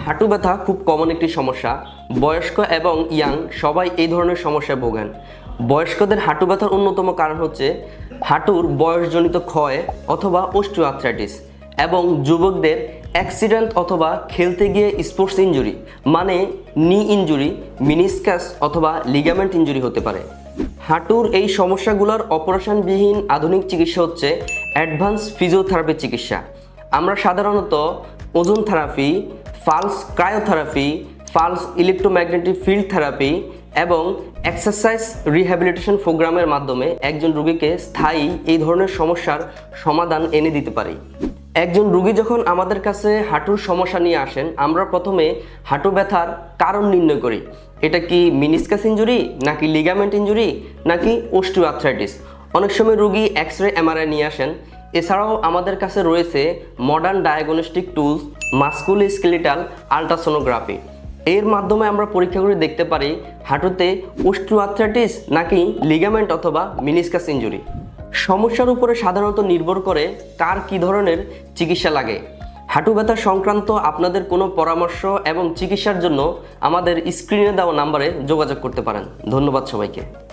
হাঁটু ব্যথা খুব কমন একটি সমস্যা। বয়স্ক এবং ইয়াং সবাই এই ধরনের সমস্যায় ভোগেন। বয়স্কদের হাঁটু ব্যথার অন্যতম কারণ হচ্ছে হাঁটুর বয়সজনিত ক্ষয় অথবা অস্টিওআর্থ্রাইটিস, এবং যুবকদের অ্যাক্সিডেন্ট অথবা খেলতে গিয়ে স্পোর্টস ইনজুরি মানে নি ইনজুরি, মিনিসকাস অথবা লিগামেন্ট ইনজুরি হতে পারে। হাঁটুর এই সমস্যাগুলোর অপারেশনবিহীন আধুনিক চিকিৎসা হচ্ছে অ্যাডভান্স ফিজিওথেরাপি চিকিৎসা। আমরা সাধারণত ozone therapy, pulse cryotherapy, pulse electromagnetic field therapy এবং এক্সারসাইজ রিহ্যাবিলিটেশন প্রোগ্রামের মাধ্যমে একজন রোগীকে স্থায়ী এই ধরনের সমস্যার সমাধান এনে দিতে পারি। একজন রোগী যখন আমাদের কাছে হাঁটুর সমস্যা নিয়ে আসেন, আমরা প্রথমে হাঁটু ব্যথার কারণ নির্ণয় করি। এটা কি মিনিসকাস ইনজুরি, নাকি লিগামেন্ট ইনজুরি, নাকি অস্টিওআর্থ্রাইটিস। অনেক সময় রোগী এক্স-রে এমআরআই নিয়ে আসেন। এছাড়াও আমাদের কাছে রয়েছে modern diagnostic tools, musculoskeletal ultrasonography. এর মাধ্যমে আমরা পরীক্ষা করে দেখতে পারি হাঁটুতে অস্টিওআর্থ্রাইটিস নাকি লিগামেন্ট অথবা মিনিসকাস ইনজুরি। সমস্যার উপরে সাধারণত নির্ভর করে কার কী ধরনের চিকিৎসা লাগে। হাঁটু ব্যথা সংক্রান্ত আপনাদের কোনো পরামর্শ এবং চিকিৎসার জন্য আমাদের স্ক্রিনে দেওয়া নাম্বারে যোগাযোগ করতে পারেন। ধন্যবাদ সবাইকে।